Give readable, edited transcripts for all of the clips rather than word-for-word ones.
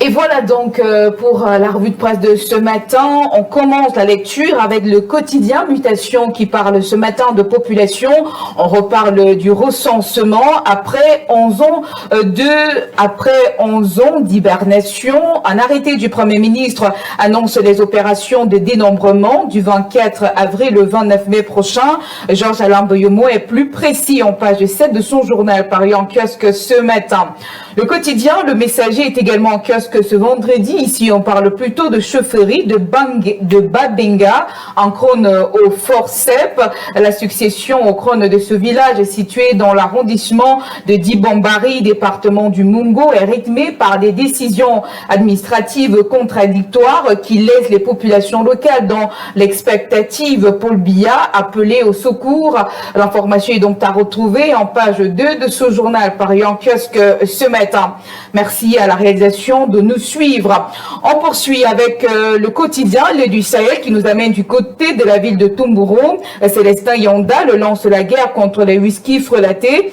Et voilà donc pour la revue de presse de ce matin. On commence la lecture avec le quotidien Mutation qui parle ce matin de population. On reparle du recensement après 11 ans d'hibernation. Un arrêté du Premier ministre annonce les opérations de dénombrement du 24 avril au 29 mai prochain. Georges Alain Boyomo est plus précis en page 7 de son journal paru en kiosque ce matin. Le quotidien Le Messager est également en kiosque ce vendredi. Ici, on parle plutôt de chaufferie de Babenga, en Crône au Forcep. La succession au Crône de ce village situé dans l'arrondissement de Dibambari, département du Mungo, est rythmée par des décisions administratives contradictoires qui laissent les populations locales dans l'expectative. Paul Biya appelé au secours. L'information est donc à retrouver en page 2 de ce journal paru en kiosque ce matin. Merci à la réalisation de nous suivre. On poursuit avec le quotidien Le du Sahel qui nous amène du côté de la ville de Tumburu. Célestin Yonda le lance la guerre contre les whisky frelatés.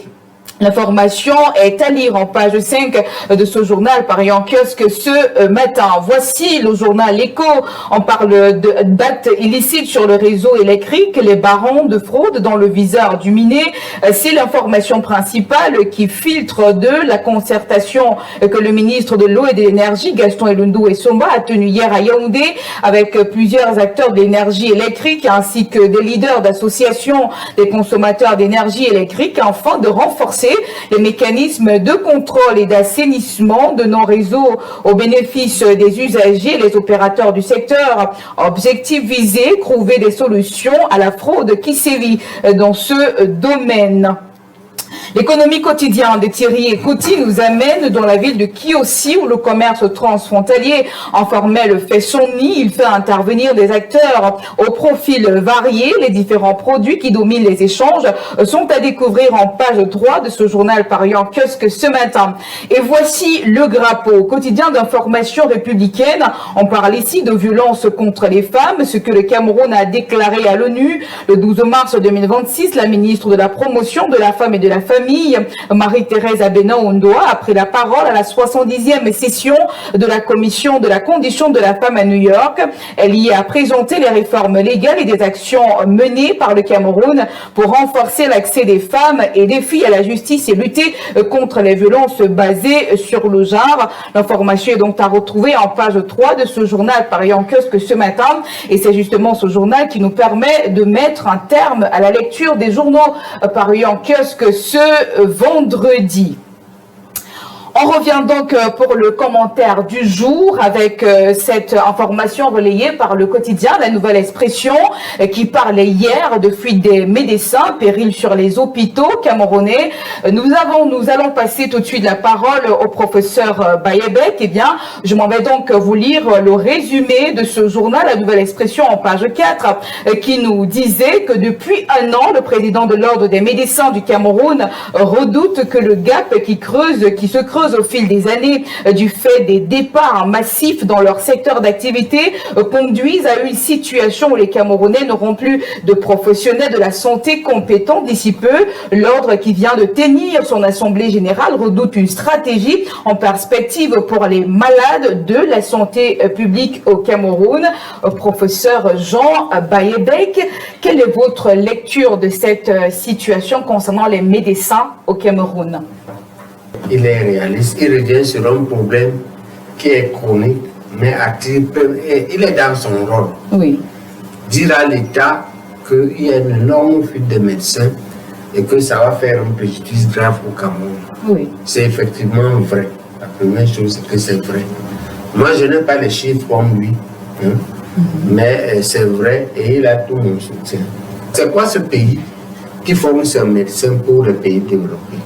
L'information est à lire en page 5 de ce journal paru en kiosque ce matin. Voici le journal L'Écho. On parle d'actes illicites sur le réseau électrique, les barons de fraude dans le viseur du miné. C'est l'information principale qui filtre de la concertation que le ministre de l'Eau et de l'Énergie, Gaston Elundou Essomba, a tenue hier à Yaoundé avec plusieurs acteurs de l'énergie électrique ainsi que des leaders d'associations des consommateurs d'énergie électrique afin de renforcer les mécanismes de contrôle et d'assainissement de nos réseaux au bénéfice des usagers et les opérateurs du secteur. Objectif visé, trouver des solutions à la fraude qui sévit dans ce domaine. L'économie quotidienne de Thierry Ekouti nous amène dans la ville de Kiossi où le commerce transfrontalier informel fait son nid. Il fait intervenir des acteurs au profil varié. Les différents produits qui dominent les échanges sont à découvrir en page 3 de ce journal paru en kiosque ce matin. Et voici le Grappo, quotidien d'information républicaine. On parle ici de violences contre les femmes, ce que le Cameroun a déclaré à l'ONU le 12 mars 2026. La ministre de la Promotion de la Femme et de la Famille, Marie-Thérèse Abena-Ondoa, a pris la parole à la 70e session de la Commission de la condition de la femme à New York. Elle y a présenté les réformes légales et des actions menées par le Cameroun pour renforcer l'accès des femmes et des filles à la justice et lutter contre les violences basées sur le genre. L'information est donc à retrouver en page 3 de ce journal paru en kiosque ce matin. Et c'est justement ce journal qui nous permet de mettre un terme à la lecture des journaux parus en kiosque ce vendredi. On revient donc pour le commentaire du jour avec cette information relayée par le quotidien La Nouvelle Expression qui parlait hier de fuite des médecins, péril sur les hôpitaux camerounais. Nous allons passer tout de suite la parole au professeur Bayebek. Eh bien, je m'en vais donc vous lire le résumé de ce journal La Nouvelle Expression en page 4 qui nous disait que depuis un an, le président de l'Ordre des médecins du Cameroun redoute que le gap qui se creuse au fil des années du fait des départs massifs dans leur secteur d'activité conduisent à une situation où les Camerounais n'auront plus de professionnels de la santé compétents d'ici peu. L'ordre qui vient de tenir son assemblée générale redoute une stratégie en perspective pour les malades de la santé publique au Cameroun. Professeur Jean Bayebek, quelle est votre lecture de cette situation concernant les médecins au Cameroun? Il est réaliste, il revient sur un problème qui est chronique, mais il est dans son rôle. Oui. Dire à l'État qu'il y a une énorme fuite de médecins et que ça va faire un préjudice grave au Cameroun. Oui. C'est effectivement vrai. La première chose, c'est que c'est vrai. Moi, je n'ai pas les chiffres comme lui, hein, mais c'est vrai et il a tout mon soutien. C'est quoi ce pays qui forme ses médecins pour les pays développés?